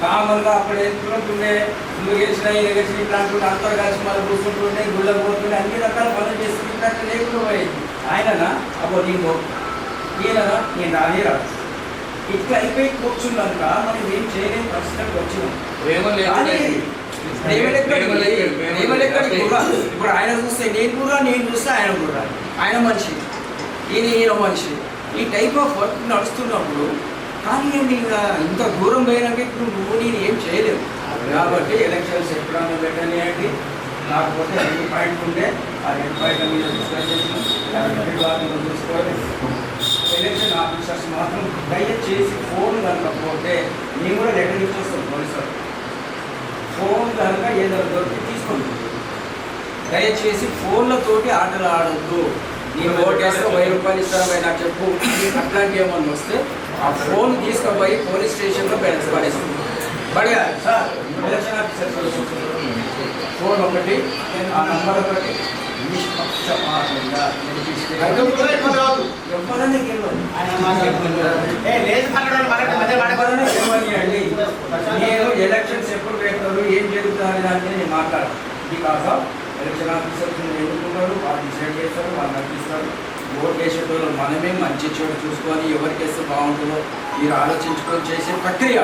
B: కామన్గా అప్పుడు ఎంతుంటుండే నువ్వు గెలిచిన గెలిచిన ఇట్లా అంటుండే, అందరూ కలిసి మళ్ళీ కూర్చుంటుండే, గుళ్ళకు పోతుండే, అన్ని రకాల పనులు చేస్తుంటే లేకుండా పోయింది. ఆయననా అబ్బో నేను ఈయననా నేను రానిరాదు ఇట్లా అయిపోయి కూర్చున్నాక మనం ఏం చేయలేని పరిస్థితికి వచ్చినాం. ఇప్పుడు ఆయన చూస్తే నేను కూడా, నేను చూస్తే ఆయన కూడా. ఆయన మనిషి, ఈయన మనిషి. ఈ టైప్ ఆఫ్ వర్క్ నడుస్తున్నప్పుడు కానీ ఇంకా ఇంత దూరం పోయినాక ఇప్పుడు నువ్వు నేను ఏం చేయలేవు. కాబట్టి ఎలక్షన్స్ ఎప్పుడన్నా పెట్టనియండి. కాకపోతే 2 పాయింట్ ఉంటే ఆ 2 పాయింట్ల మీద డిస్కస్ చేసినాం. చూసుకోవాలి. ఎలక్షన్ ఆఫీసర్స్ మాత్రం దయచేసి ఫోన్ కనుకపోతే మేము కూడా లెటర్ ఇచ్చేస్తాం పోలీసు. ఫోన్ కనుక ఏదైనా దొరికి తీసుకోండి. దయచేసి ఫోన్లతోటి ఆటలు ఆడద్దు. నేను ఓటేస్తే 1000 రూపాయలు ఇస్తాను నాకు చెప్పు, అట్లాంటి ఏమన్నా వస్తే ఆ ఫోన్ తీసుకుపోయి పోలీస్ స్టేషన్లో పడేస్తాం. బడిగా సార్ ఎలక్షన్ ఆఫీసర్స్ ఫోన్ ఒకటి, ఆ నంబర్ ఒకటి నిష్పక్షపాతంగా ఎవరన్నా నేను ఎలక్షన్స్ ఎప్పుడు పెడతారు, ఏం జరుగుతుంది దాన్ని నేను మాట్లాడాను. బికాస్ ఆఫ్ ఎలక్షన్ ఆఫీసర్స్ ఎన్నుకుంటారు, వాళ్ళు డిసైడ్ చేస్తారు, వాళ్ళు నడిపిస్తారు. ఓట్ వేసేటోళ్ళు మనమే మంచి చోటు చూసుకొని ఎవరికి వేస్తే బాగుంటుందో మీరు ఆలోచించుకొని చేసే ప్రక్రియ.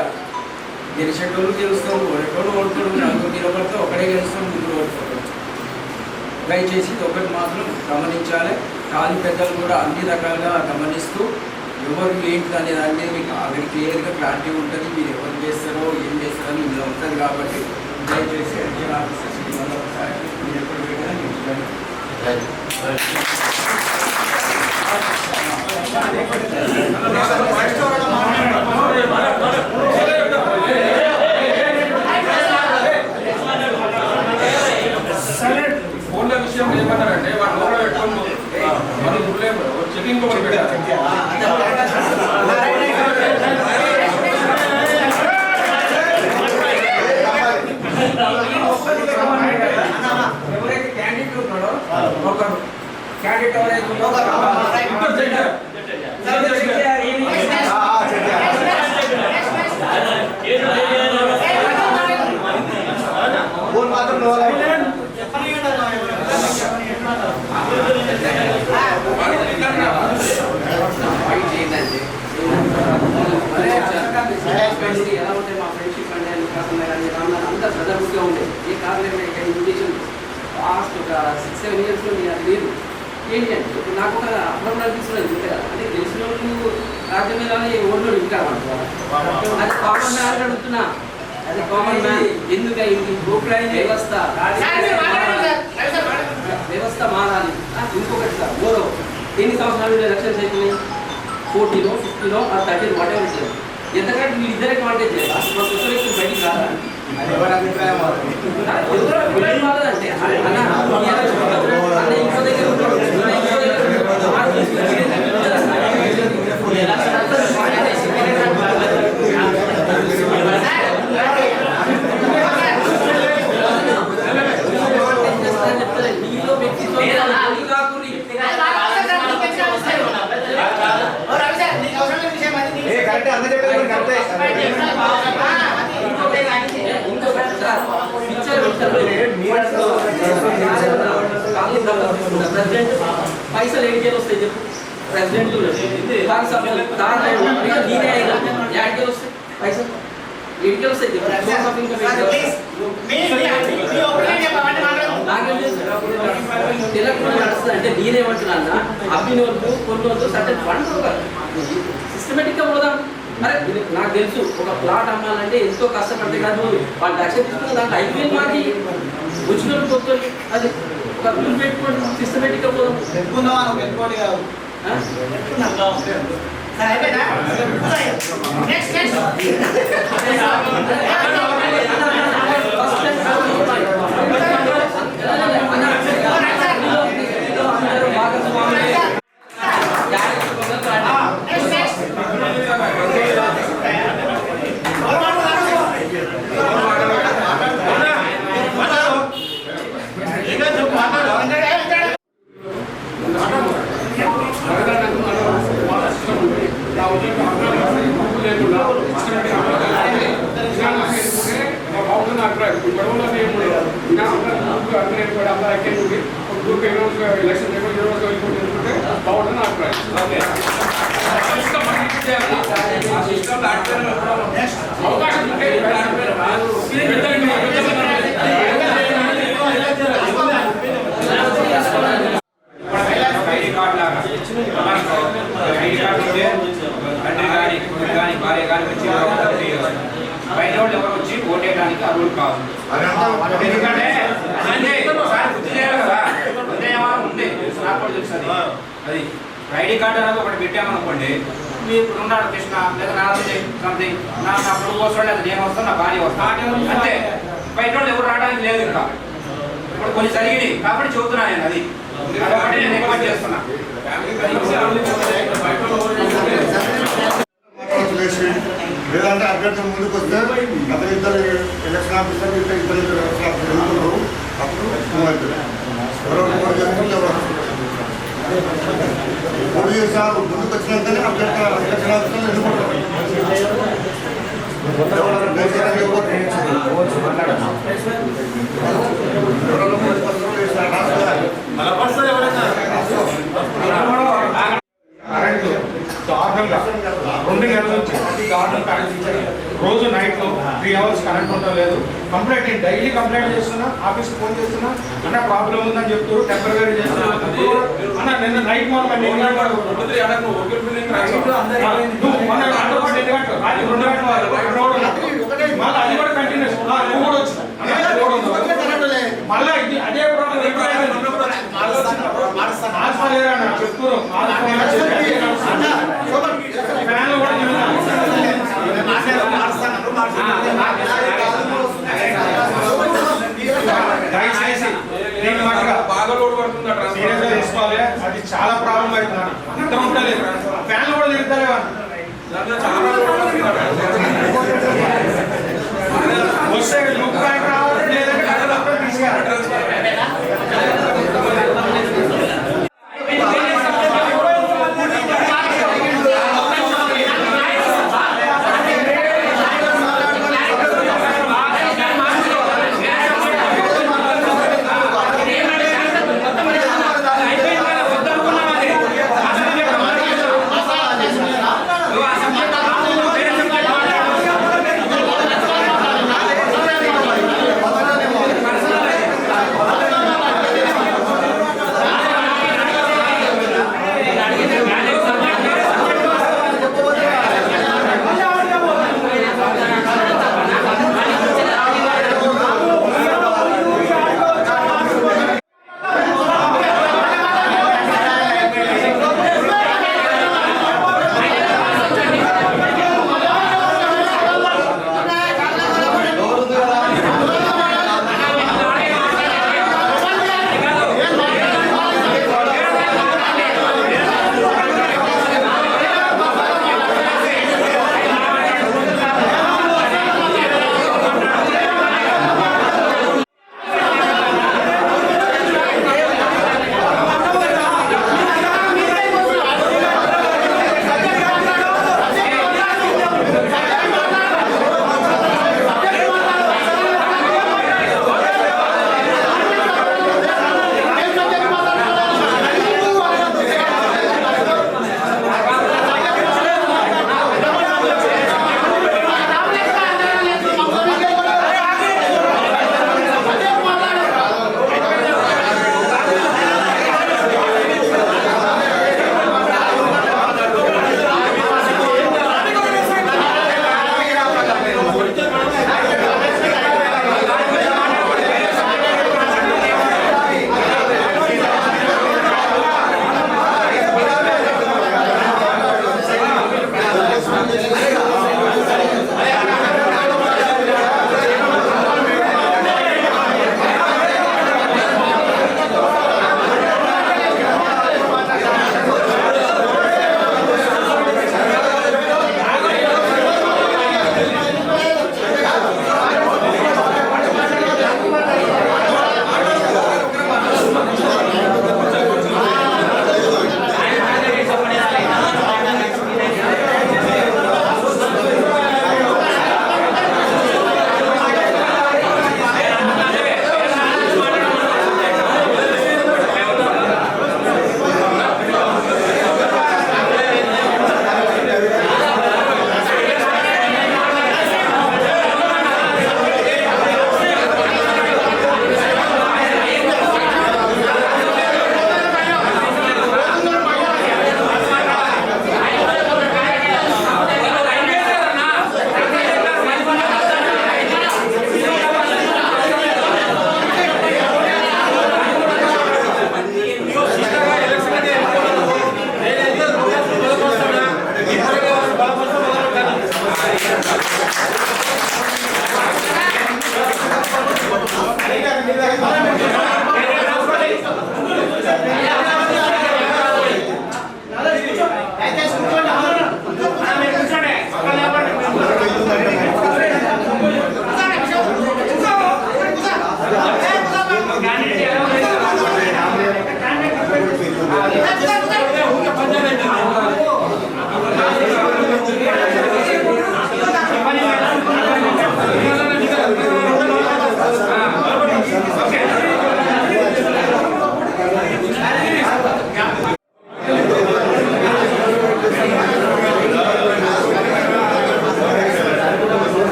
B: గెలిచేటోళ్ళు గెలుస్తారు, ఓడేటోళ్ళు ఓడుతాడు, నలుగురు నిలబడితే ఒకడే గెలుస్తాం, ముగ్గురు ఓడుతారు. దయచేసి ఒకటి మాత్రం గమనించాలి. కాలి పెద్దలు కూడా అన్ని రకాలుగా గమనిస్తూ ఎవరు ఏంటి అనే దాని మీద మీకు ఆల్రెడీ క్లియర్గా క్లారిటీ ఉంటుంది. మీరు ఎవరు చేస్తారో ఏం చేస్తారో ఇందులో ఉంటుంది. కాబట్టి దయచేసి ఎలక్షన్ ఆఫీసర్స్కి
D: ఫోన్ల విషయం ఏమన్నారంటే వాడు లోపల పెట్టుకోండి మనం చెకింగ్ కూడా పెట్టారు.
B: ఎవరైతే క్యాండిడేట్ ఉన్నాడో ఒకరు క్యాండిడేట్ ఎవరైతే ఎలా ఉంటే మా ఫ్రెండ్షిప్ అంటే అంత బ్రదర్హుడ్గా ఉండే ఏ కారణం ఇన్విటేషన్ లాస్ట్ ఒక 6-7 years అది లేదు. ఏంటి అంటే ఇప్పుడు నాకు ఒక అర్థం అనిపిస్తున్నది ఇంకా అంటే తెలిసిన వాళ్ళు రాజ్యం మీద ఓడిలో ఇంకా అది కామన్ మ్యాన్ అడుగుతున్నా. అది కామన్ మ్యాన్ ఎందుకు అయింది వ్యవస్థ మారాలి. ఇంకొకటి సార్ గౌరవ ఎన్ని సంవత్సరాలు ఎలక్షన్స్ అయిపోయినాయి 40లో 50లో 30 వాట్ ఎవర్ ఇచ్చారు. ఎందుకంటే వీళ్ళిద్దరే కాంటాక్ట్ చేయాలి సొసైటీ బయటికి రాదా అంటే ఇంకో దగ్గర నీలో వ్యక్తిత్వం పైసలు ఏడికేలు వస్తాయి చెప్పు ప్రెసిడెంట్ నేనే యాడికేలు వస్తాయి పైసలు ఏడికేలు వస్తాయి చెప్పు తెలంగాణ నడుస్తుంది అంటే నేనేమంటున్నా అభిని వద్దు కొన్ని వద్దు సర్టెన్ ఫండ్స్ సిస్టమేటిక్గా పోదాం. అరే నాకు తెలుసు ఒక ప్లాట్ అమ్మాలంటే ఎంతో కష్టపడితే కాదు వాళ్ళు లక్ష తీసుకున్న దాంట్లో 5,000 మాకి వచ్చినప్పుడు కొత్తలు అది ఒక రూల్ పెట్టుకోండి సిస్టమేటిక్గా పోదాం. బయట వాళ్ళు ఎవరు వచ్చి ఓటేయడానికి ఆ రూల్ కాదు. ఎందుకంటే గుర్తు చేయాలి కదా ఉంది నాకు కూడా తెలుసు అది ఐడి కార్డు అనేది ఒకటి పెట్టామనుకోండి మీరు ఉన్నాడు కృష్ణ లేదా నాది సంథింగ్ నా కొడుకు వస్తాడు లేదా నేను వస్తాను నా భార్య వస్తాను అంతే. బయట వాళ్ళు ఎవరు రావడానికి లేదు. ఇంకా ఇప్పుడు కొన్ని జరిగినాయి కాబట్టి చెబుతున్నాను నేను అది అదొకటి నేను రికార్డ్ చేస్తున్నా.
G: లేదంటే అభ్యర్థులు ముందుకు వస్తే అతను ఇద్దరు ఎలక్షన్ ఆఫీసర్ ఇద్దరు ఎలక్షన్ ఆఫీసర్ ఎన్నుకున్నారు. అప్పుడు ఎవరు పోటీ చేశారు ముందుకు వచ్చినంతనే అభ్యర్థులు ఎలక్షన్ ఆఫీసర్లు ఎన్నుకుంటారు.
F: దారుణంగా 2 నెలల నుంచి ప్రతి దారుణం కరెంట్ ఇచ్చారు. రోజు నైట్లో 3 hours కరెంట్ ఉండడం లేదు. కంప్లైంట్ నేను డైలీ కంప్లైంట్ చేస్తున్నా, ఆఫీస్కి ఫోన్ చేస్తున్నా, అన్న ప్రాబ్లం ఉందని చెప్తారు, టెంపరీ చేస్తున్నా అన్న. నిన్న నైట్ మొన్న మళ్ళీ అది కూడా కంటిన్యూస్ నువ్వు కూడా వచ్చి మళ్ళీ అదే ప్రాబ్లం మార్చలేరా అన్న చెప్తున్నారు ఫ్యాన్లు కూడా దయచేసి దీన్ని మట్టుగా
D: బాగా లోడ్ పడుతుంది అక్కడ.
F: సీరియస్ గా తీసుకోవాలి. అది చాలా ప్రాబ్లం అవుతుంది. అంతా ఉంటుంది ఫ్యాన్లు కూడా తిరుగుతారే
D: దాంట్లో చాలా లోడ్ పడుతుంది అక్కడ.
F: వస్తే లుక్ ప్యాంట్ రావాలి లేదంటే కట్టలు తీసుకెళ్ళాలి.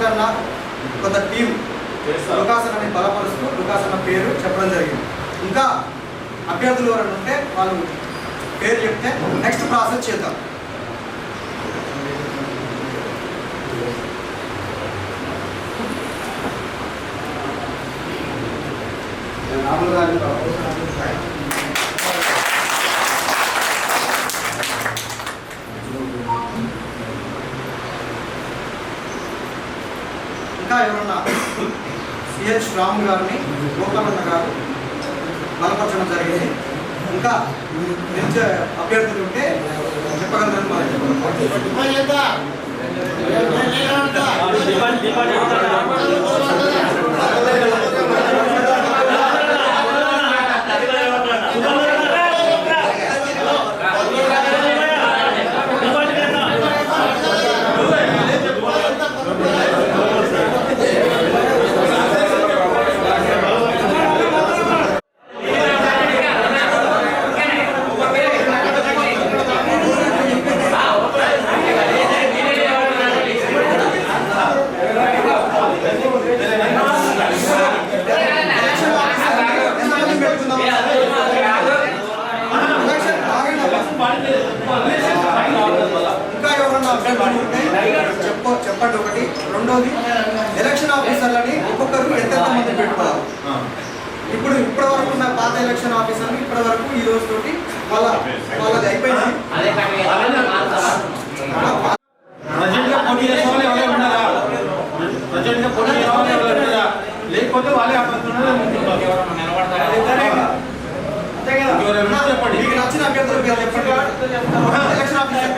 E: కన్నా కొంత టీం లుకాసనని బలపరుస్తూ లుకాసన పేరు చెప్పడం జరిగింది. ఇంకా అభ్యర్థులు ఎవరైనా ఉంటే వాళ్ళు పేరు చెప్తే నెక్స్ట్ ప్రాసెస్ చేద్దాం. ఇంకా ఎవరన్నా సిహెచ్ రాము గారిని గోపాలన్న గారు బలపరచడం జరిగింది. ఇంకా నిలిచే అభ్యర్థులు ఉంటే చెప్పగలరని మనం చెప్పండి. ఒకటి. రెండోది, ఎలక్షన్ ఆఫీసర్లని ఒక్కొక్కరు ఎంతెంత మంది పెట్టుకోవాలి. ఇప్పటి వరకు ఉన్న పాత ఎలక్షన్ ఆఫీసర్లు ఇప్పటి వరకు ఈ రోజు తోటి వాళ్ళది అయిపోయింది.
F: లేకపోతే వాళ్ళే
E: చెప్పండి. మీకు నచ్చిన అభ్యర్థులు పేరు చెప్పండి. ఎలక్షన్ ఆఫీసర్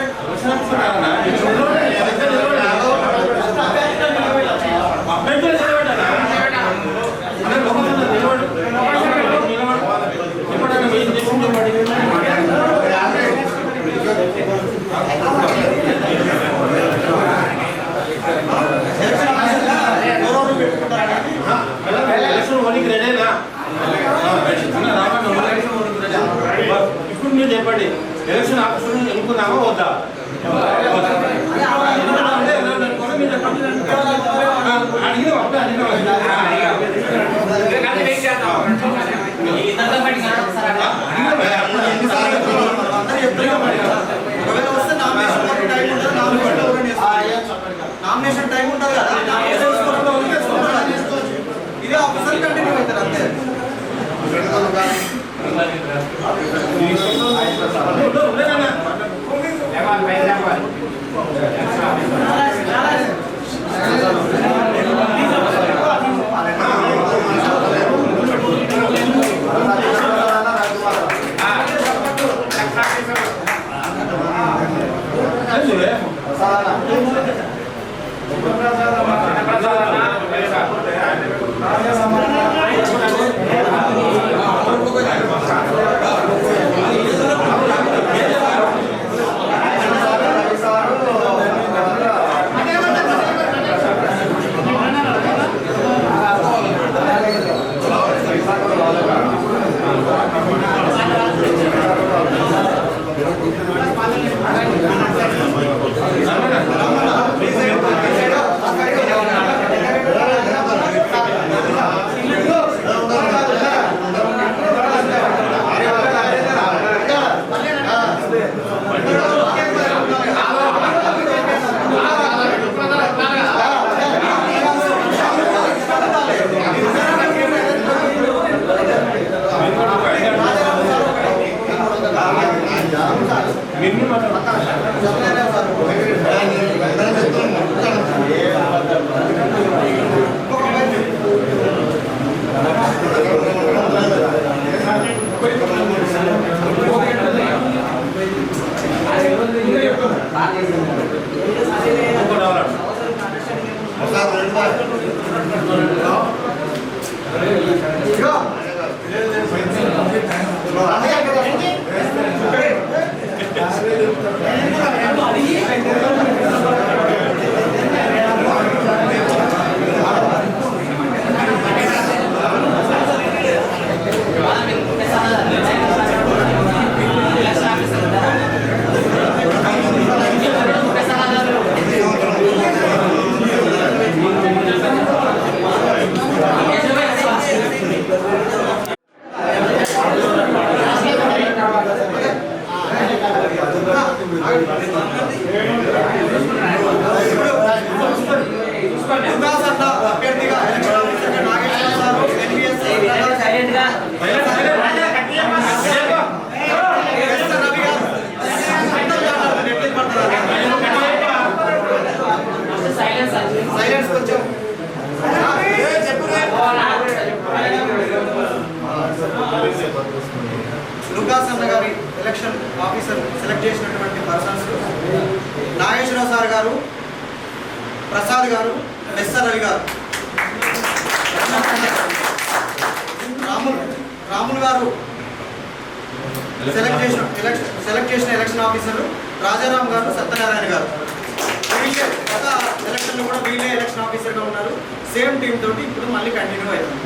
F: ఇప్పుడు మీరు చెప్పండి, ఎలక్షన్ ఆఫీసర్ ఎన్నుకున్నామా వద్దా?
E: నామినేషన్ టైం ఉంటుంది కదా, ఇదే ఆఫీసర్ కంటిన్యూ అవుతారు అంతే. తండ అభ్యర్థిగా ఎలక్షన్ ఆఫీసర్గా నాగేశ్వర గారు, NVS రవి గారు, సైలెన్స్ కొంచెం లుకాస్ అన్న గారి ఎలక్షన్ ఆఫీసర్ సెలెక్ట్ చేసినటువంటి పర్సన్స్ నాగేశ్వరరావు సార్ గారు, ప్రసాద్ గారు, మెస్సర్ రవి గారు. రాములు గారు సెలెక్ట్ చేసిన ఎలక్షన్ ఆఫీసర్ రాజారాం గారు, సత్యనారాయణ గారు. గత ఎలక్షన్లో కూడా వీళ్ళే ఎలక్షన్ ఆఫీసర్గా ఉన్నారు. సేమ్ టీమ్ తోటి ఇప్పుడు మళ్ళీ కంటిన్యూ అవుతుంది.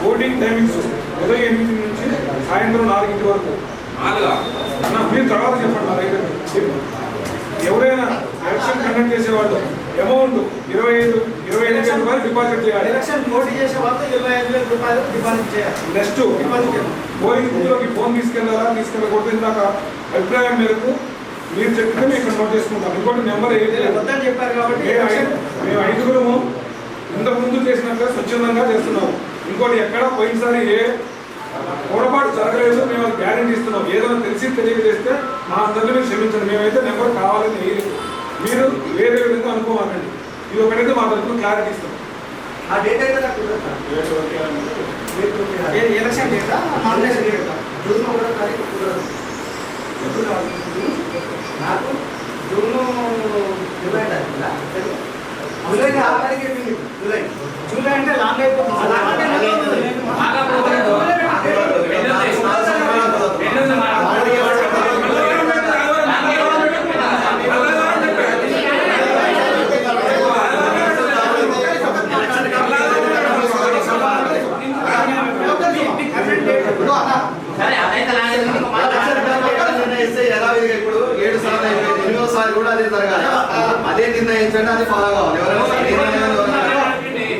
F: ఓటింగ్ టైమింగ్స్ ఉదయం 8 నుంచి సాయంత్రం 4 వరకు. మీరు తర్వాత చెప్పండి. నా దగ్గర ఎవరైనా ఎలక్షన్ కండక్ట్ చేసేవాళ్ళు అమౌంట్ 25,000 రూపాయలు డిపాజిట్ చేయాలి.
E: ఎలక్షన్ పోటీ చేసే వాళ్ళు 25,000 రూపాయలు డిపాజిట్ చేయాలి.
F: నెక్స్ట్ పోలింగ్ బూత్లోకి ఫోన్ తీసుకెళ్ళకూడదు. ఇందాక అభిప్రాయం మేరకు మీరు చెప్తే మేము ఇక్కడ నోట్ చేసుకుంటాం. ఇంకోటి నెంబర్
E: వద్దని చెప్పారు కాబట్టి
F: మేము 5గురము ఇంతకు ముందు చేసినట్లుగా స్వచ్ఛందంగా చేస్తున్నాము. ఇంకోటి ఎక్కడ పోయినసారి ఏ పొరపాటు జరగలేదు. మేము అది గ్యారెంటీ ఇస్తున్నాం. ఏదైనా తెలియక చేస్తే మా అందరినీ మీరు క్షమించండి. మేమైతే నెంబర్ కావాలని వేయలేదు. మీరు వేరే విధంగా అనుకోవాలండి. ఇది ఒకటైతే మా తరఫున క్లారిటీ ఇస్తాం.
E: ఆ డేట్ అయితే election data nomination data June 1వ తారీఖు కుదరదు. ఎప్పుడు నాకు జూన్ 20 తారీఖులా? జూలై 6 తారీఖు జూలై అంటే లాంగ్ అయిపోతుంది.
A: ఇప్పుడు 7 సార్లు అయిపోయింది. 8వ సారి కూడా అదే జరగాలి. అదే నిర్ణయించండి, అది ఫాలో కావాలి. ఎవరైనా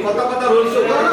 A: కొత్త రూల్స్
F: గొడవలు